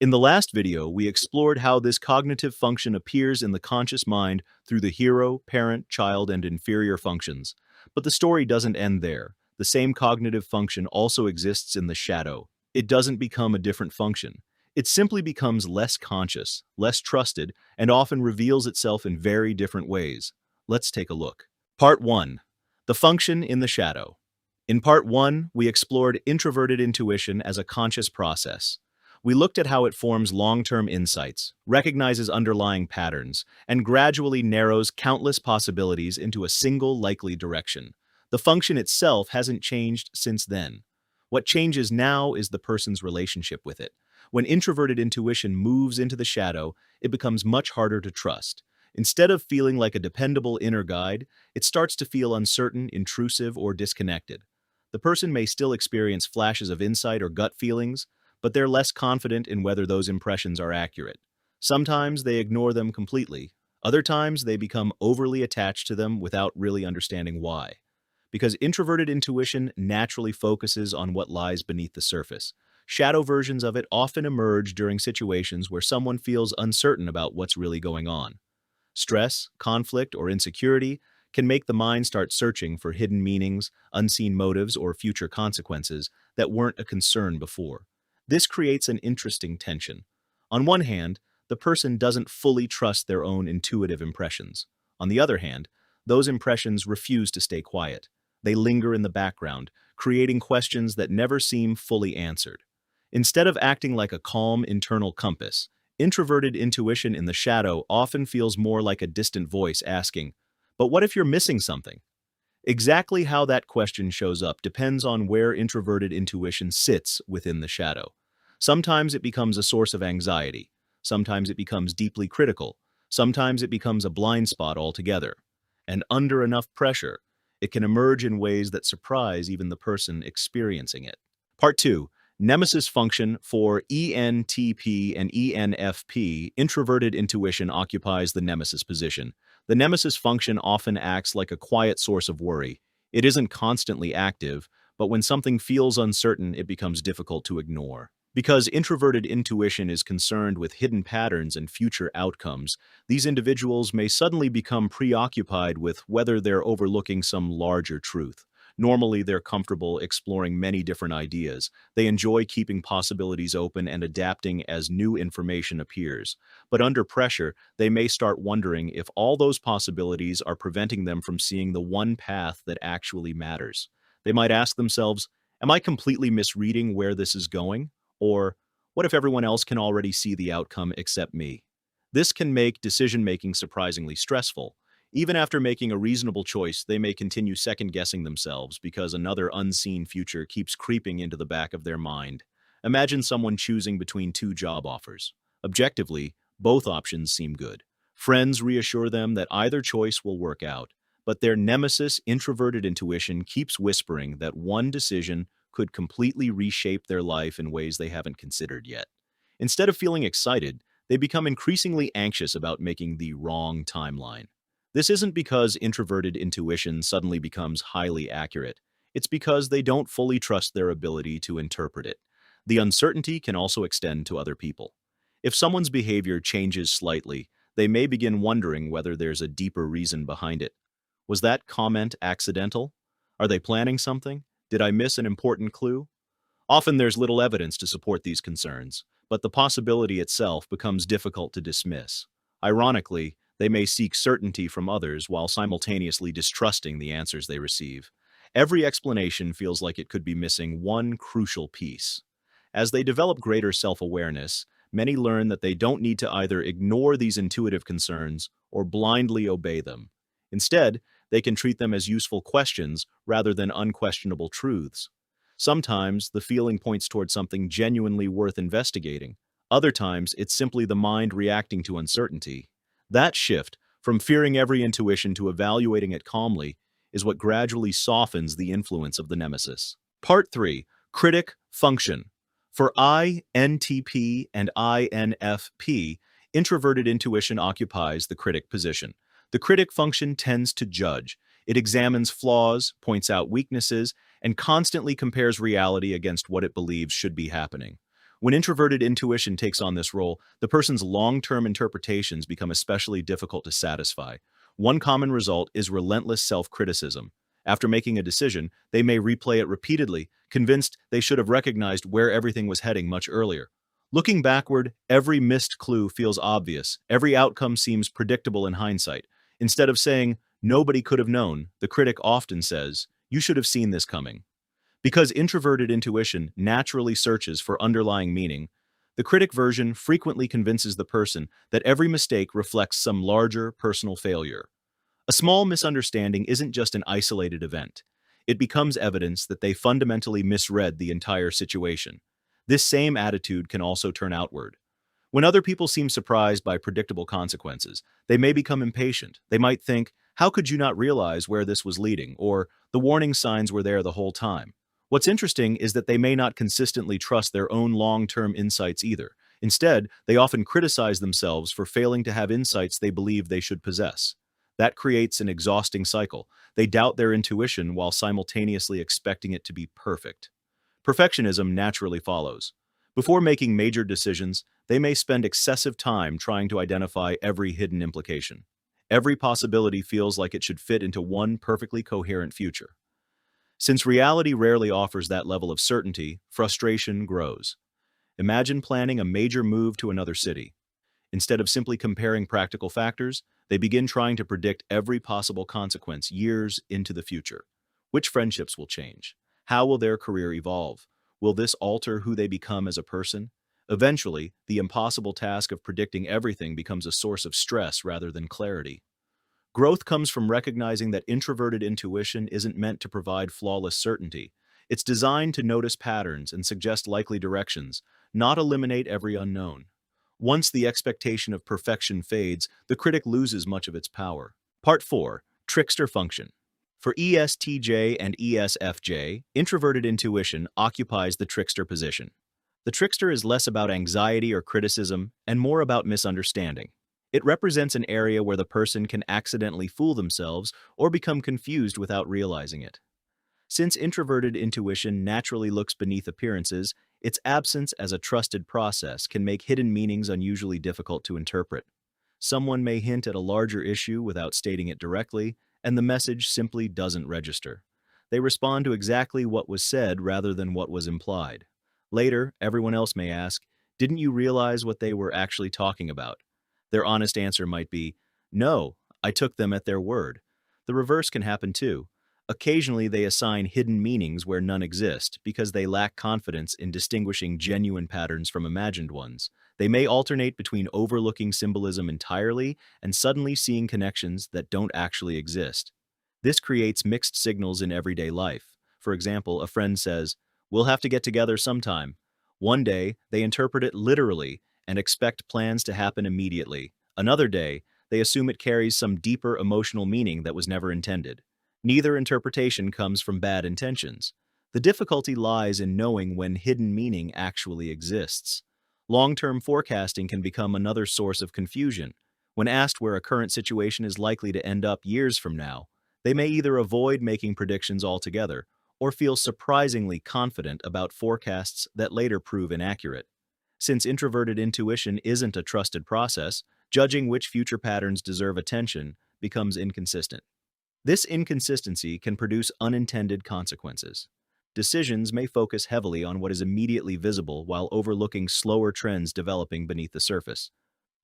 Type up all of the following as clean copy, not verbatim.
In the last video, we explored how this cognitive function appears in the conscious mind through the hero, parent, child, and inferior functions. But the story doesn't end there. The same cognitive function also exists in the shadow. It doesn't become a different function. It simply becomes less conscious, less trusted, and often reveals itself in very different ways. Let's take a look. Part 1. The function in the shadow. In Part 1, we explored introverted intuition as a conscious process. We looked at how it forms long-term insights, recognizes underlying patterns, and gradually narrows countless possibilities into a single likely direction. The function itself hasn't changed since then. What changes now is the person's relationship with it. When introverted intuition moves into the shadow, it becomes much harder to trust. Instead of feeling like a dependable inner guide, it starts to feel uncertain, intrusive, or disconnected. The person may still experience flashes of insight or gut feelings, but they're less confident in whether those impressions are accurate. Sometimes they ignore them completely. Other times they become overly attached to them without really understanding why. Because introverted intuition naturally focuses on what lies beneath the surface. Shadow versions of it often emerge during situations where someone feels uncertain about what's really going on. Stress, conflict, or insecurity can make the mind start searching for hidden meanings, unseen motives, or future consequences that weren't a concern before. This creates an interesting tension. On one hand, the person doesn't fully trust their own intuitive impressions. On the other hand, those impressions refuse to stay quiet. They linger in the background, creating questions that never seem fully answered. Instead of acting like a calm internal compass, introverted intuition in the shadow often feels more like a distant voice asking, "But what if you're missing something?" Exactly how that question shows up depends on where introverted intuition sits within the shadow. Sometimes it becomes a source of anxiety. Sometimes it becomes deeply critical. Sometimes it becomes a blind spot altogether. And under enough pressure, it can emerge in ways that surprise even the person experiencing it. Part 2. Nemesis Function for ENTP and ENFP. Introverted intuition occupies the Nemesis position. The Nemesis function often acts like a quiet source of worry. It isn't constantly active, but when something feels uncertain, it becomes difficult to ignore. Because introverted intuition is concerned with hidden patterns and future outcomes, these individuals may suddenly become preoccupied with whether they're overlooking some larger truth. Normally, they're comfortable exploring many different ideas. They enjoy keeping possibilities open and adapting as new information appears. But under pressure, they may start wondering if all those possibilities are preventing them from seeing the one path that actually matters. They might ask themselves, "Am I completely misreading where this is going?" Or, "What if everyone else can already see the outcome except me?" This can make decision-making surprisingly stressful. Even after making a reasonable choice, they may continue second-guessing themselves because another unseen future keeps creeping into the back of their mind. Imagine someone choosing between two job offers. Objectively, both options seem good. Friends reassure them that either choice will work out, but their nemesis, introverted intuition, keeps whispering that one decision could completely reshape their life in ways they haven't considered yet. Instead of feeling excited, they become increasingly anxious about making the wrong timeline. This isn't because introverted intuition suddenly becomes highly accurate. It's because they don't fully trust their ability to interpret it. The uncertainty can also extend to other people. If someone's behavior changes slightly, they may begin wondering whether there's a deeper reason behind it. Was that comment accidental? Are they planning something? Did I miss an important clue? Often there's little evidence to support these concerns, but the possibility itself becomes difficult to dismiss. Ironically, they may seek certainty from others while simultaneously distrusting the answers they receive. Every explanation feels like it could be missing one crucial piece. As they develop greater self-awareness, many learn that they don't need to either ignore these intuitive concerns or blindly obey them. Instead, they can treat them as useful questions rather than unquestionable truths. Sometimes the feeling points toward something genuinely worth investigating. Other times, it's simply the mind reacting to uncertainty. That shift, from fearing every intuition to evaluating it calmly, is what gradually softens the influence of the nemesis. Part 3. Critic Function. For INTP and INFP, introverted intuition occupies the critic position. The critic function tends to judge. It examines flaws, points out weaknesses, and constantly compares reality against what it believes should be happening. When introverted intuition takes on this role, the person's long-term interpretations become especially difficult to satisfy. One common result is relentless self-criticism. After making a decision, they may replay it repeatedly, convinced they should have recognized where everything was heading much earlier. Looking backward, every missed clue feels obvious. Every outcome seems predictable in hindsight. Instead of saying, "Nobody could have known," the critic often says, "You should have seen this coming." Because introverted intuition naturally searches for underlying meaning, the critic version frequently convinces the person that every mistake reflects some larger personal failure. A small misunderstanding isn't just an isolated event. It becomes evidence that they fundamentally misread the entire situation. This same attitude can also turn outward. When other people seem surprised by predictable consequences, they may become impatient. They might think, "How could you not realize where this was leading?" Or, "The warning signs were there the whole time." What's interesting is that they may not consistently trust their own long-term insights either. Instead, they often criticize themselves for failing to have insights they believe they should possess. That creates an exhausting cycle. They doubt their intuition while simultaneously expecting it to be perfect. Perfectionism naturally follows. Before making major decisions, they may spend excessive time trying to identify every hidden implication. Every possibility feels like it should fit into one perfectly coherent future. Since reality rarely offers that level of certainty, frustration grows. Imagine planning a major move to another city. Instead of simply comparing practical factors, they begin trying to predict every possible consequence years into the future. Which friendships will change? How will their career evolve? Will this alter who they become as a person? Eventually, the impossible task of predicting everything becomes a source of stress rather than clarity. Growth comes from recognizing that introverted intuition isn't meant to provide flawless certainty. It's designed to notice patterns and suggest likely directions, not eliminate every unknown. Once the expectation of perfection fades, the critic loses much of its power. Part 4. Trickster Function. For ESTJ and ESFJ, introverted intuition occupies the trickster position. The trickster is less about anxiety or criticism and more about misunderstanding. It represents an area where the person can accidentally fool themselves or become confused without realizing it. Since introverted intuition naturally looks beneath appearances, its absence as a trusted process can make hidden meanings unusually difficult to interpret. Someone may hint at a larger issue without stating it directly, and the message simply doesn't register. They respond to exactly what was said rather than what was implied. Later, everyone else may ask, "Didn't you realize what they were actually talking about?" Their honest answer might be, "No, I took them at their word." The reverse can happen too. Occasionally, they assign hidden meanings where none exist because they lack confidence in distinguishing genuine patterns from imagined ones. They may alternate between overlooking symbolism entirely and suddenly seeing connections that don't actually exist. This creates mixed signals in everyday life. For example, a friend says, "We'll have to get together sometime." One day, they interpret it literally and expect plans to happen immediately. Another day, they assume it carries some deeper emotional meaning that was never intended. Neither interpretation comes from bad intentions. The difficulty lies in knowing when hidden meaning actually exists. Long-term forecasting can become another source of confusion. When asked where a current situation is likely to end up years from now, they may either avoid making predictions altogether or feel surprisingly confident about forecasts that later prove inaccurate. Since introverted intuition isn't a trusted process, judging which future patterns deserve attention becomes inconsistent. This inconsistency can produce unintended consequences. Decisions may focus heavily on what is immediately visible while overlooking slower trends developing beneath the surface.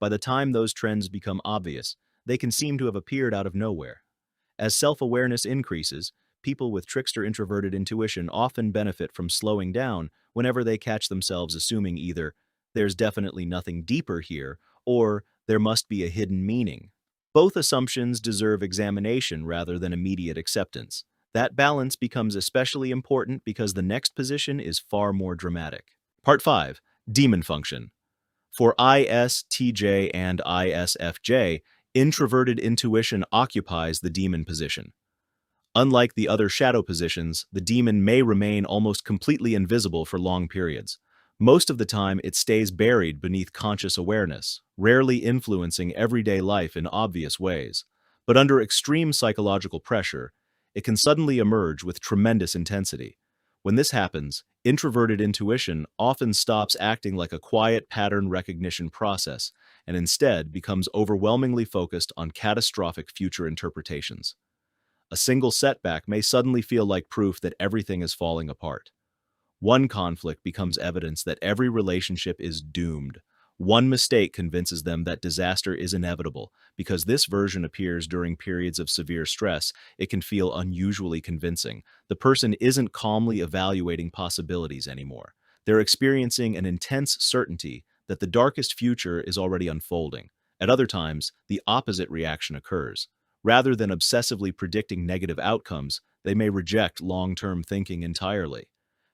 By the time those trends become obvious, they can seem to have appeared out of nowhere. As self-awareness increases, people with trickster introverted intuition often benefit from slowing down whenever they catch themselves assuming either "there's definitely nothing deeper here" or "there must be a hidden meaning." Both assumptions deserve examination rather than immediate acceptance. That balance becomes especially important because the next position is far more dramatic. Part 5. Demon Function. For ISTJ and ISFJ, introverted intuition occupies the demon position. Unlike the other shadow positions, the demon may remain almost completely invisible for long periods. Most of the time, it stays buried beneath conscious awareness, rarely influencing everyday life in obvious ways. But under extreme psychological pressure, it can suddenly emerge with tremendous intensity. When this happens, introverted intuition often stops acting like a quiet pattern recognition process and instead becomes overwhelmingly focused on catastrophic future interpretations. A single setback may suddenly feel like proof that everything is falling apart. One conflict becomes evidence that every relationship is doomed. One mistake convinces them that disaster is inevitable. Because this version appears during periods of severe stress, it can feel unusually convincing. The person isn't calmly evaluating possibilities anymore. They're experiencing an intense certainty that the darkest future is already unfolding. At other times, the opposite reaction occurs. Rather than obsessively predicting negative outcomes, they may reject long-term thinking entirely.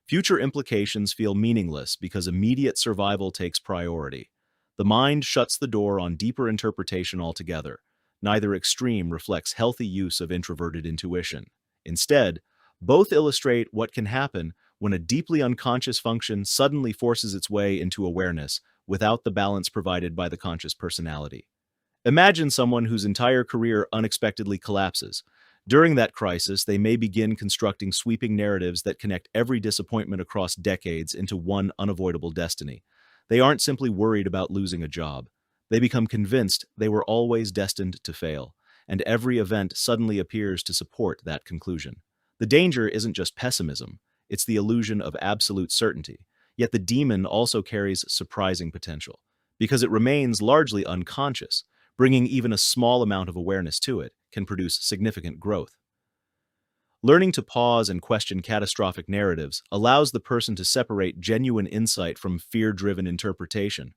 Future implications feel meaningless because immediate survival takes priority. The mind shuts the door on deeper interpretation altogether. Neither extreme reflects healthy use of introverted intuition. Instead, both illustrate what can happen when a deeply unconscious function suddenly forces its way into awareness without the balance provided by the conscious personality. Imagine someone whose entire career unexpectedly collapses. During that crisis, they may begin constructing sweeping narratives that connect every disappointment across decades into one unavoidable destiny. They aren't simply worried about losing a job. They become convinced they were always destined to fail, and every event suddenly appears to support that conclusion. The danger isn't just pessimism, it's the illusion of absolute certainty. Yet the demon also carries surprising potential, because it remains largely unconscious. Bringing even a small amount of awareness to it can produce significant growth. Learning to pause and question catastrophic narratives allows the person to separate genuine insight from fear-driven interpretation.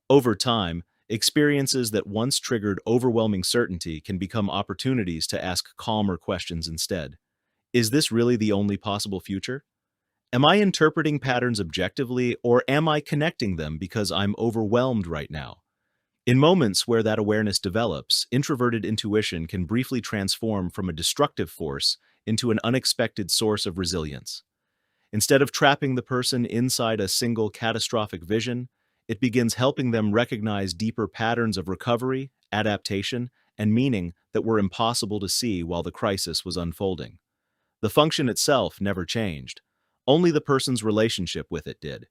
Over time, experiences that once triggered overwhelming certainty can become opportunities to ask calmer questions instead. Is this really the only possible future? Am I interpreting patterns objectively, or am I connecting them because I'm overwhelmed right now? In moments where that awareness develops, introverted intuition can briefly transform from a destructive force into an unexpected source of resilience. Instead of trapping the person inside a single catastrophic vision, it begins helping them recognize deeper patterns of recovery, adaptation, and meaning that were impossible to see while the crisis was unfolding. The function itself never changed. Only the person's relationship with it did.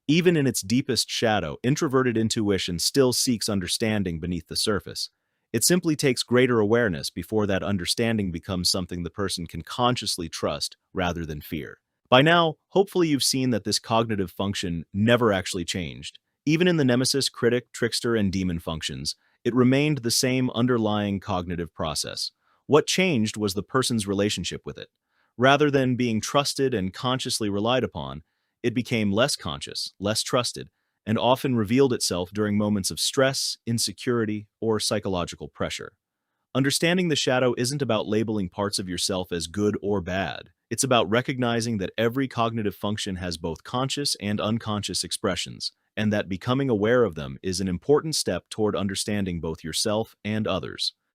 Even in its deepest shadow, introverted intuition still seeks understanding beneath the surface. It simply takes greater awareness before that understanding becomes something the person can consciously trust rather than fear. By now, hopefully you've seen that this cognitive function never actually changed. Even in the Nemesis, Critic, Trickster, and Demon functions, it remained the same underlying cognitive process. What changed was the person's relationship with it. Rather than being trusted and consciously relied upon, it became less conscious, less trusted, and often revealed itself during moments of stress, insecurity, or psychological pressure. Understanding the shadow isn't about labeling parts of yourself as good or bad. It's about recognizing that every cognitive function has both conscious and unconscious expressions, and that becoming aware of them is an important step toward understanding both yourself and others.